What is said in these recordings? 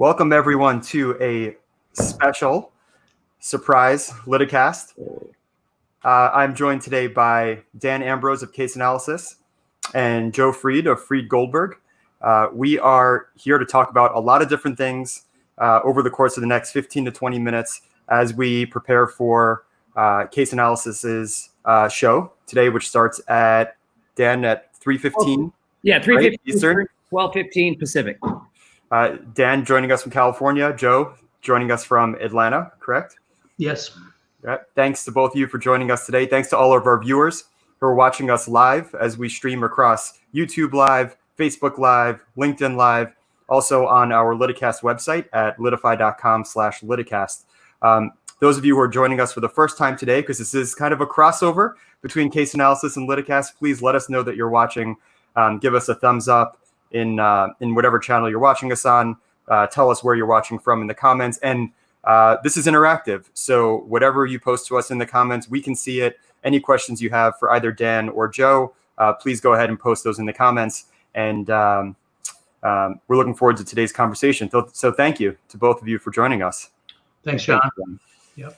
Welcome everyone to a special surprise LitiCast. I'm joined today by Dan Ambrose of Case Analysis and Joe Freed of Freed Goldberg. We are here to talk about a lot of different things over the course of the next 15 to 20 minutes as we prepare for Case Analysis's show today, which starts at, Dan, at 3:15. Yeah, 3:15 right? Eastern, 12:15 Pacific. Dan joining us from California, Joe joining us from Atlanta, correct? Yes. Yeah. Thanks to both of you for joining us today. Thanks to all of our viewers who are watching us live as we stream across YouTube Live, Facebook Live, LinkedIn Live, also on our LitiCast website at litify.com/LitiCast. Those of you who are joining us for the first time today, because this is kind of a crossover between Case Analysis and LitiCast, please let us know that you're watching. Give us a thumbs up in whatever channel you're watching us on. Tell us where you're watching from in the comments. And this is interactive, so whatever you post to us in the comments, we can see it. Any questions you have for either Dan or Joe, please go ahead and post those in the comments. And we're looking forward to today's conversation. So thank you to both of you for joining us. Thanks, John. Yep.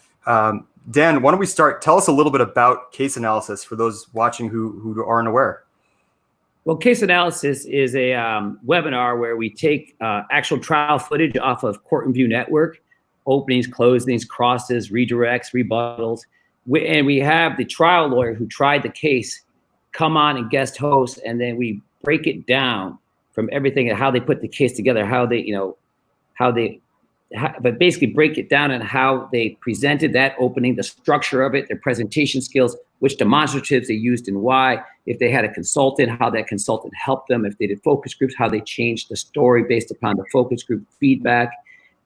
Dan, why don't we start? Tell us a little bit about Case Analysis for those watching who aren't aware. Well, Case Analysis is a webinar where we take actual trial footage off of Court and View Network, openings, closings, crosses, redirects, rebuttals. And we have the trial lawyer who tried the case come on and guest host, and then we break it down from everything and how they put the case together, but basically break it down and how they presented that opening, the structure of it, their presentation skills, which demonstratives they used and why, if they had a consultant, how that consultant helped them, if they did focus groups, how they changed the story based upon the focus group feedback.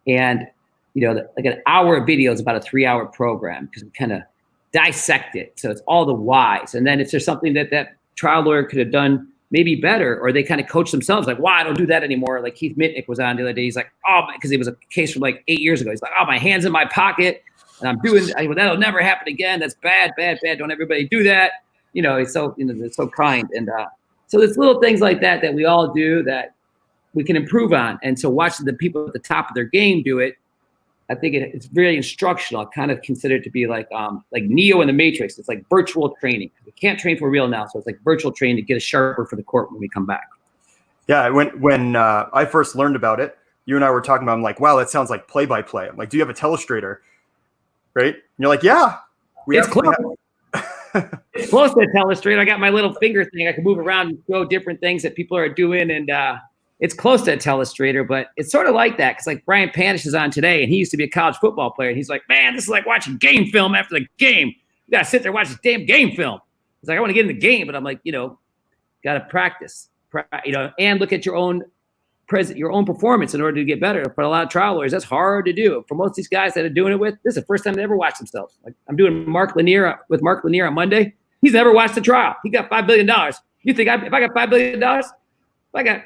And, like an hour of video is about a 3-hour program because we kind of dissect it. So it's all the whys. And then if there's something that trial lawyer could have done maybe better, or they kind of coach themselves, like, wow, I don't do that anymore. Like Keith Mitnick was on the other day. He's like, because it was a case from like 8 years ago. He's like, my hand's in my pocket and I'm doing, that'll never happen again. That's bad. Don't everybody do that. It's so, it's so kind. And so there's little things like that we all do that we can improve on. And so watching the people at the top of their game do it, I think it's very instructional. I kind of consider it to be like Neo in the Matrix. It's like virtual training. We can't train for real now, so it's like virtual training to get us sharper for the court when we come back. Yeah, when I first learned about it, you and I were talking about, I'm like, wow, that sounds like play-by-play. I'm like, do you have a telestrator? Right? And you're like, yeah. It's close. It's close to a telestrator. I got my little finger thing. I can move around and show different things that people are doing, and it's close to a telestrator, but it's sort of like that. Because like Brian Panish is on today, and he used to be a college football player. And he's like, man, this is like watching game film after the game. You got to sit there and watch this damn game film. He's like, I want to get in the game, but I'm like, got to practice, and look at your own performance in order to get better. For a lot of trial lawyers, that's hard to do. For most of these guys that are doing it with, this is the first time they ever watch themselves. Like I'm doing Mark Lanier on Monday. He's never watched the trial. He got $5 billion. You think if I got $5 billion, I got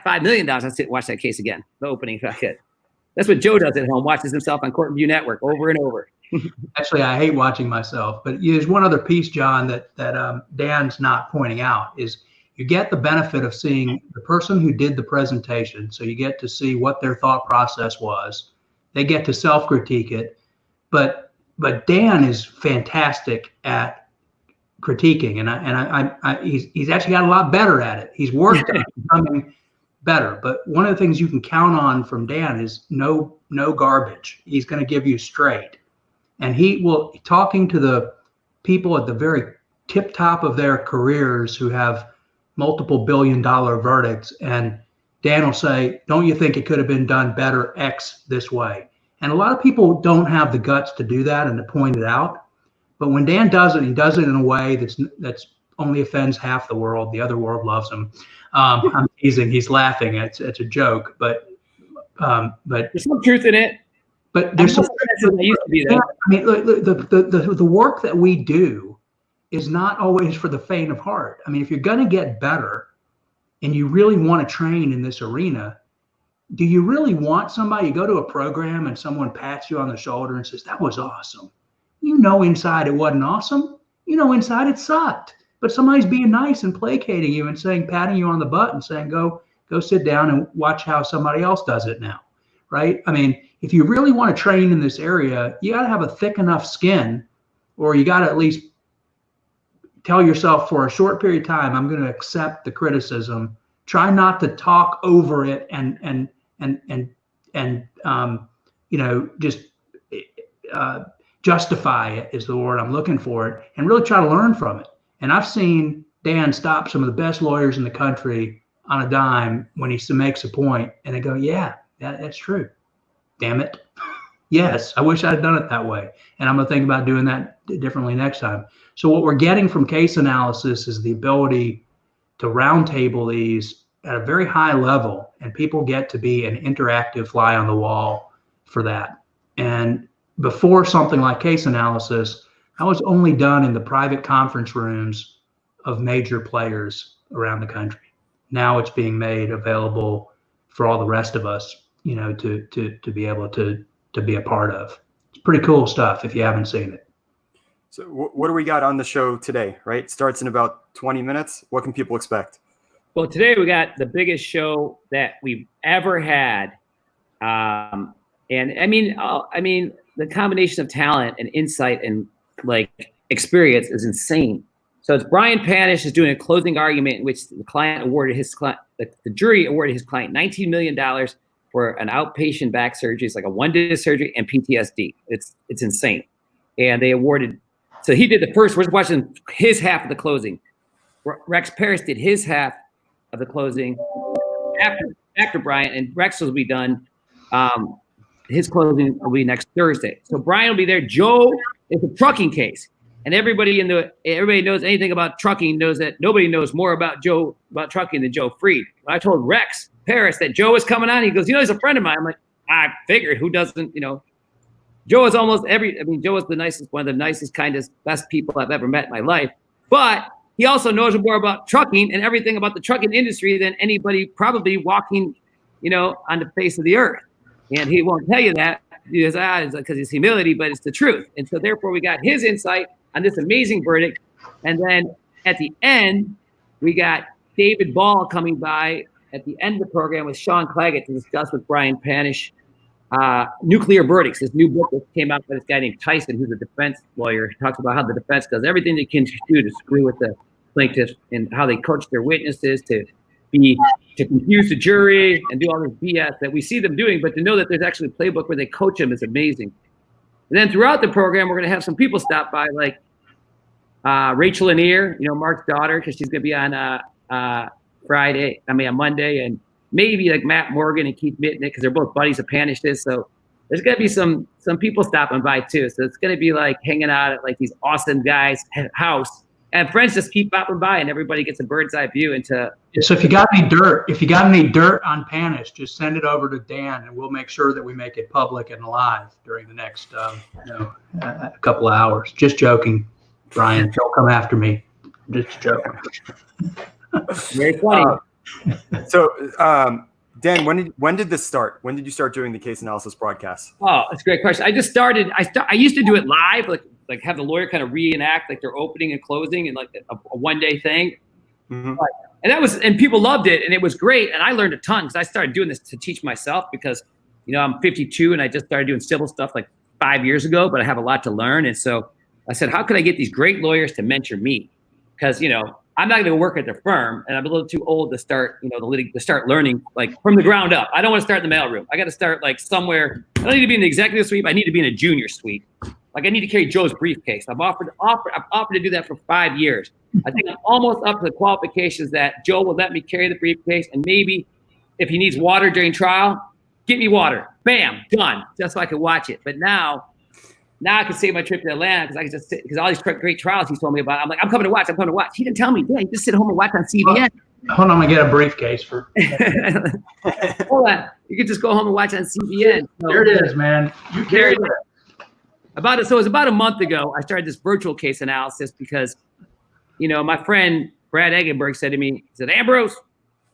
$5 million, I'd sit and watch that case again. The opening, if I could. That's what Joe does at home, watches himself on Court and View Network over and over. Actually, I hate watching myself. But there's one other piece, John, that Dan's not pointing out is you get the benefit of seeing the person who did the presentation. So you get to see what their thought process was. They get to self-critique it. But Dan is fantastic at critiquing, and he's actually got a lot better at it. He's worked on becoming better. But one of the things you can count on from Dan is no garbage. He's going to give you straight, and he will talking to the people at the very tip top of their careers who have multiple billion-dollar verdicts, and Dan will say, "Don't you think it could have been done better X this way?" And a lot of people don't have the guts to do that and to point it out. But when Dan does it, he does it in a way that's only offends half the world. The other world loves him. I'm teasing. He's laughing. It's a joke, but there's some truth in it. But there's some. Used to be there. I mean, the work that we do is not always for the faint of heart. I mean, if you're going to get better, and you really want to train in this arena, do you really want somebody? You go to a program and someone pats you on the shoulder and says, "That was awesome." Inside it wasn't awesome. Inside it sucked. But somebody's being nice and placating you and patting you on the butt and saying, go sit down and watch how somebody else does it now. right? I mean, if you really want to train in this area, you got to have a thick enough skin, or you got to at least tell yourself for a short period of time, I'm going to accept the criticism. Try not to talk over it and just justify it is the word I'm looking for, and really try to learn from it. And I've seen Dan stop some of the best lawyers in the country on a dime when he makes a point, and they go, yeah, that's true. Damn it. Yes, I wish I'd done it that way. And I'm going to think about doing that differently next time. So what we're getting from case analysis is the ability to roundtable these at a very high level, and people get to be an interactive fly on the wall for that. And before something like case analysis, that was only done in the private conference rooms of major players around the country. Now it's being made available for all the rest of us, to be able to be a part of. It's pretty cool stuff if you haven't seen it. So what do we got on the show today, right? Starts in about 20 minutes. What can people expect? Well, today we got the biggest show that we've ever had. And I mean, the combination of talent and insight and experience is insane. So it's Brian Panish is doing a closing argument in which the jury awarded his client $19 million for an outpatient back surgery. It's like a one-day surgery and PTSD. It's insane. And they awarded, so he did the first, we're watching his half of the closing. Rex Paris did his half of the closing after Brian, and Rex will be done. His closing will be next Thursday. So Brian will be there. Joe, it's a trucking case. And everybody knows anything about trucking knows that nobody knows more about trucking than Joe Freed. When I told Rex Paris that Joe was coming on, he goes, he's a friend of mine. I'm like, I figured, who doesn't, Joe is Joe is the nicest, one of the nicest, kindest, best people I've ever met in my life. But he also knows more about trucking and everything about the trucking industry than anybody probably walking, on the face of the earth. And he won't tell you that because it's humility, but it's the truth. And so therefore we got his insight on this amazing verdict. And then at the end, we got David Ball coming by at the end of the program with Sean Claggett to discuss with Brian Panish Nuclear Verdicts, this new book that came out by this guy named Tyson, who's a defense lawyer. He talks about how the defense does everything they can do to screw with the plaintiffs and how they coach their witnesses to confuse the jury and do all this BS that we see them doing, but to know that there's actually a playbook where they coach them is amazing. And then throughout the program, we're going to have some people stop by, like Rachel Lanier, Mark's daughter, because she's going to be on on Monday, and maybe like Matt Morgan and Keith Mitnick, because they're both buddies of Panish. So there's going to be some people stopping by too. So it's going to be like hanging out at like these awesome guys' house. And friends just keep popping by, and everybody gets a bird's eye view into. So if you got any dirt on Panish, just send it over to Dan, and we'll make sure that we make it public and live during the next couple of hours. Just joking, Brian. Don't come after me. Just joking. Very funny. Dan, when did this start? When did you start doing the case analysis broadcast? Oh, that's a great question. I just started. I used to do it live, like have the lawyer kind of reenact like their opening and closing and like a one-day thing. Mm-hmm. And people loved it, and it was great. And I learned a ton because I started doing this to teach myself because, I'm 52 and I just started doing civil stuff like 5 years ago, but I have a lot to learn. And so I said, how could I get these great lawyers to mentor me? Because, I'm not going to work at their firm, and I'm a little too old to start, to start learning like from the ground up. I don't want to start in the mailroom. I got to start like somewhere. I don't need to be in the executive suite. I need to be in a junior suite. Like I need to carry Joe's briefcase. I've offered to do that for 5 years. I think I'm almost up to the qualifications that Joe will let me carry the briefcase, and maybe if he needs water during trial, get me water. Bam, done. Just so I can watch it. But now I can save my trip to Atlanta because I can just sit, because all these great trials he's told me about. I'm like, I'm coming to watch. He didn't tell me. Yeah, you just sit home and watch on CBN. Hold on, I'm gonna get a briefcase for. Hold on, you can just go home and watch on CBN. So, there it is, man. You carried it. It was about a month ago, I started this virtual case analysis because, my friend Brad Eggenberg said to me, he said, Ambrose,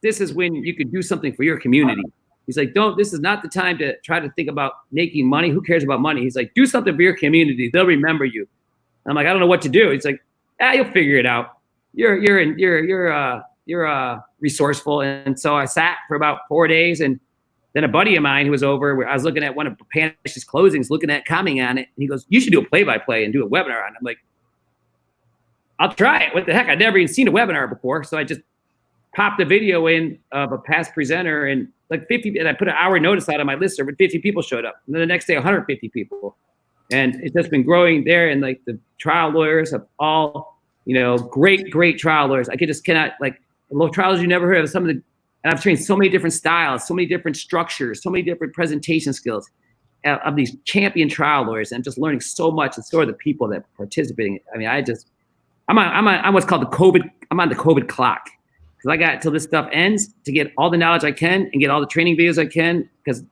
this is when you could do something for your community. He's like, this is not the time to try to think about making money. Who cares about money? He's like, do something for your community. They'll remember you. I'm like, I don't know what to do. He's like, you'll figure it out. You're resourceful. And so I sat for about 4 days and then a buddy of mine who was over, where I was looking at one of Panish's closings, commenting on it, and he goes, "You should do a play-by-play and do a webinar on it." I'm like, "I'll try it. What the heck? I'd never even seen a webinar before." So I just popped a video in of a past presenter, and like 50, and I put an hour notice out on my list, and 50 people showed up. And then the next day, 150 people. And it's just been growing there. And like the trial lawyers have all, great trial lawyers. I cannot, like, trials you never heard of. And I've trained so many different styles, so many different structures, so many different presentation skills of these champion trial lawyers. And I'm just learning so much, and so are the people that are participating. I mean, I'm on what's called I'm on the COVID clock, because I got till this stuff ends to get all the knowledge I can and get all the training videos I can, because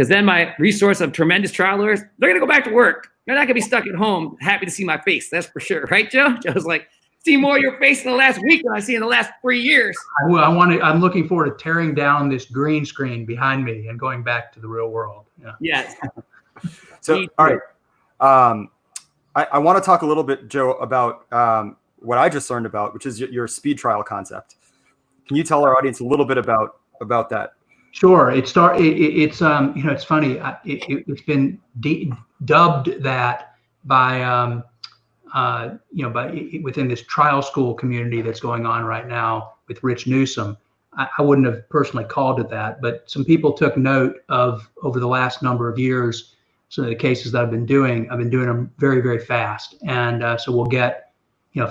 then my resource of tremendous trial lawyers, they're going to go back to work. They're not going to be stuck at home happy to see my face. That's for sure. Right, Joe? Joe's like, see more of your face in the last week than I see in the last 3 years. I'm looking forward to tearing down this green screen behind me and going back to the real world. Yeah. Yes. So, all right. I want to talk a little bit, Joe, about what I just learned about, which is your speed trial concept. Can you tell our audience a little bit about that? Sure. It's funny. It's been dubbed that by within this trial school community that's going on right now with Rich Newsom. I wouldn't have personally called it that, but some people took note of, over the last number of years, some of the cases that I've been doing them very, very fast. And so we'll get,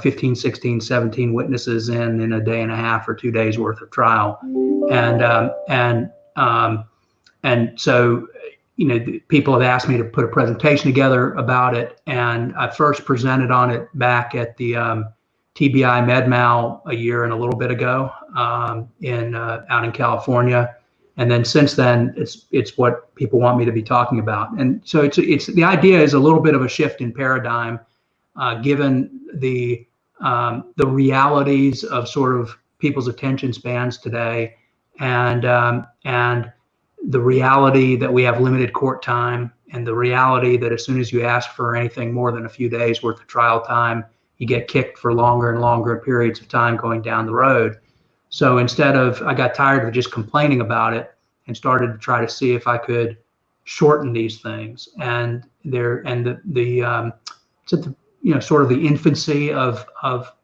15, 16, 17 witnesses in a day and a half or 2 days worth of trial. And so, people have asked me to put a presentation together about it. And I first presented on it back at the TBI MedMal a year and a little bit ago out in California. And then since then, it's what people want me to be talking about. And so it's the idea is a little bit of a shift in paradigm, given the realities of sort of people's attention spans today, and the reality that we have limited court time, and the reality that as soon as you ask for anything more than a few days worth of trial time, you get kicked for longer and longer periods of time going down the road. So I got tired of just complaining about it and started to try to see if I could shorten these things. And it's at the sort of the infancy of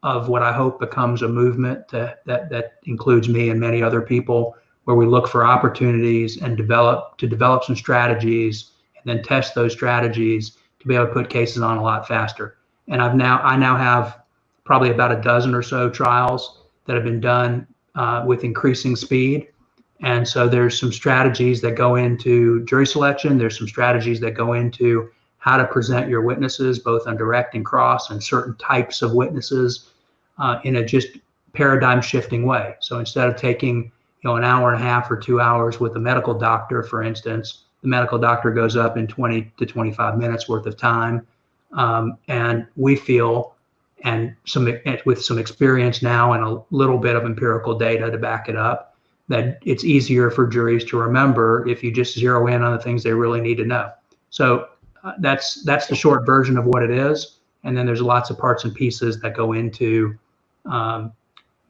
what I hope becomes a movement that includes me and many other people, where we look for opportunities and develop some strategies, and then test those strategies to be able to put cases on a lot faster. And I now have probably about a dozen or so trials that have been done with increasing speed. And so there's some strategies that go into jury selection. There's some strategies that go into how to present your witnesses, both on direct and cross, and certain types of witnesses in a just paradigm shifting way. So instead of taking an hour and a half or 2 hours with a medical doctor, for instance, the medical doctor goes up in 20 to 25 minutes worth of time. And we feel, and with some experience now and a little bit of empirical data to back it up, that it's easier for juries to remember if you just zero in on the things they really need to know. So that's the short version of what it is. And then there's lots of parts and pieces that go into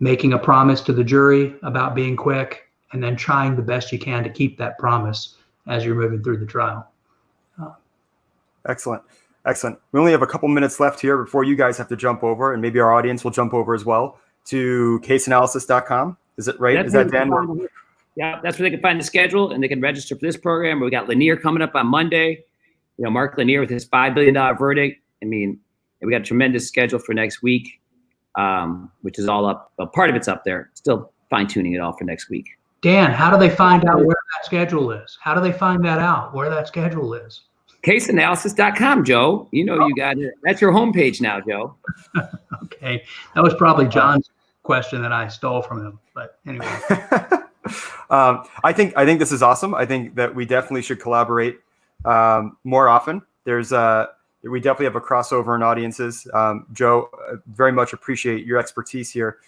making a promise to the jury about being quick, and then trying the best you can to keep that promise as you're moving through the trial. Excellent. We only have a couple minutes left here before you guys have to jump over, and maybe our audience will jump over as well, to caseanalysis.com. Is it right? Is that Dan? Yeah, that's where they can find the schedule, and they can register for this program. We got Lanier coming up on Monday. Mark Lanier with his $5 billion verdict. I mean, we got a tremendous schedule for next week, which is all up. Well, part of it's up there. Still fine-tuning it all for next week. Dan, how do they find out where that schedule is? How do they find that out, where that schedule is? Caseanalysis.com, Joe. You got it. That's your homepage now, Joe. Okay. That was probably John's question that I stole from him. But anyway. I think this is awesome. I think that we definitely should collaborate more often. We definitely have a crossover in audiences. Joe, very much appreciate your expertise here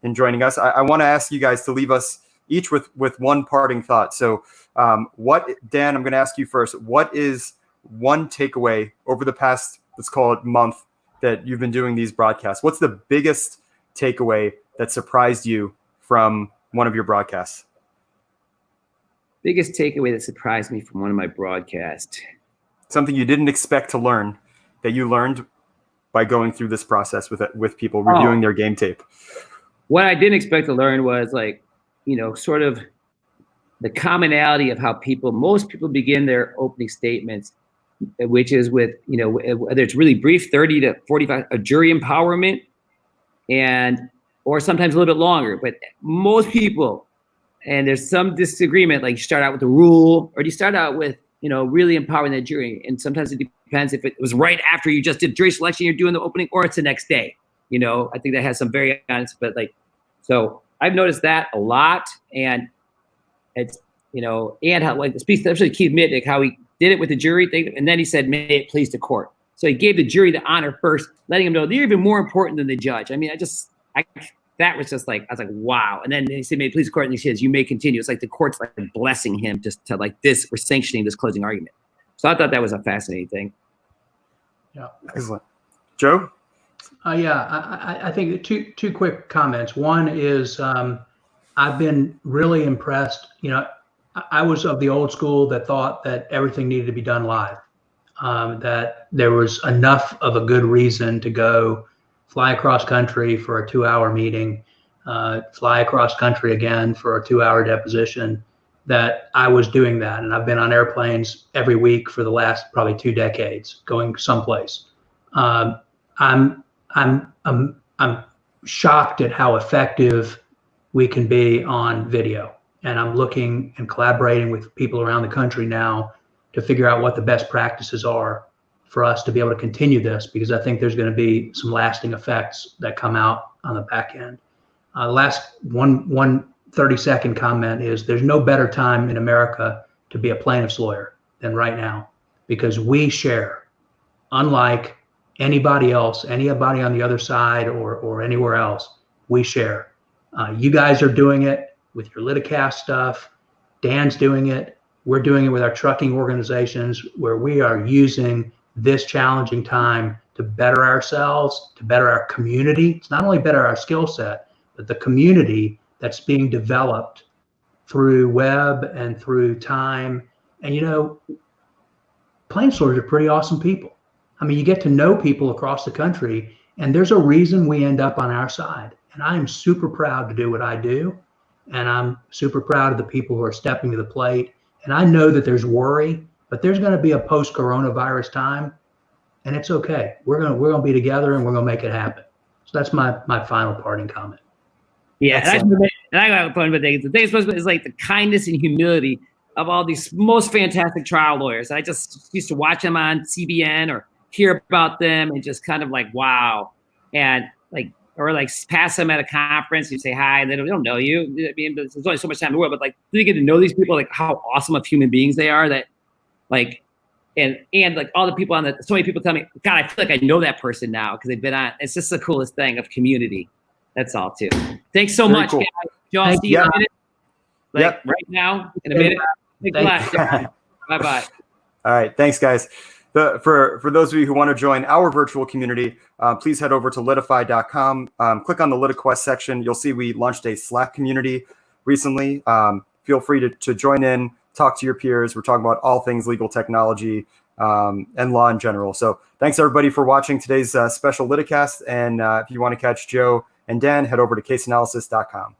in joining us. I want to ask you guys to leave us each with one parting thought. So Dan, I'm going to ask you first, what is one takeaway over the past, let's call it month, that you've been doing these broadcasts? What's the biggest takeaway that surprised you from one of your broadcasts? biggest takeaway that surprised me from one of my broadcasts. Something you didn't expect to learn that you learned by going through this process with people reviewing their game tape. What I didn't expect to learn was sort of the commonality of how most people begin their opening statements, which is with, whether it's really brief, 30 to 45, a jury empowerment, or sometimes a little bit longer. But most people, and there's some disagreement, like you start out with the rule, or you start out with, really empowering the jury. And sometimes it depends if it was right after you just did jury selection, you're doing the opening, or it's the next day. I think that has some variance, but so I've noticed that a lot. And it's, and how the speech, especially Keith Mitnick, how he did it with the jury thing. And then he said, may it please the court. So he gave the jury the honor first, letting them know they're even more important than the judge. I mean, that was just I was like, wow. And then he said, may it please the court. And he says, you may continue. It's like the court's blessing him just to this, we're sanctioning this closing argument. So I thought that was a fascinating thing. Yeah. Excellent. Joe? I think two quick comments. One is I've been really impressed. I was of the old school that thought that everything needed to be done live, that there was enough of a good reason to go fly across country for a 2-hour meeting, fly across country again for a 2-hour deposition, that I was doing that. And I've been on airplanes every week for the last probably 2 decades going someplace. I'm shocked at how effective we can be on video. And I'm looking and collaborating with people around the country now to figure out what the best practices are for us to be able to continue this, because I think there's going to be some lasting effects that come out on the back end. Last one 30-second comment is there's no better time in America to be a plaintiff's lawyer than right now, because we share, unlike anybody else, anybody on the other side or anywhere else, we share. You guys are doing it with your LitiCast stuff. Dan's doing it. We're doing it with our trucking organizations, where we are using this challenging time to better ourselves, to better our community. It's not only better our skill set, but the community that's being developed through web and through time. And plaintiffs lawyers are pretty awesome people. I mean, you get to know people across the country, and there's a reason we end up on our side. And I am super proud to do what I do. And I'm super proud of the people who are stepping to the plate. And I know that there's worry, but there's going to be a post-coronavirus time, and it's okay. We're going to be together, and we're going to make it happen. So that's my final parting comment. Yeah, and I got fun with things. The thing is the kindness and humility of all these most fantastic trial lawyers. I just used to watch them on CBN or hear about them and just kind of wow. And pass them at a conference, you say hi, and they don't know you. I mean, there's only so much time in the world, but you get to know these people, how awesome of human beings they are, that and all the people so many people tell me, God, I feel like I know that person now because they've been on. It's just the coolest thing of community. That's all too. Thanks so much, guys. Joe, I'll see you in a minute. Right now, in a minute. Thanks a lot. Bye-bye. All right. Thanks, guys. For those of you who want to join our virtual community, please head over to litify.com. Click on the LitiQuest section. You'll see we launched a Slack community recently. Feel free to join in, talk to your peers. We're talking about all things legal technology and law in general. So thanks, everybody, for watching today's special LitiCast. And if you want to catch Joe and Dan, head over to caseanalysis.com.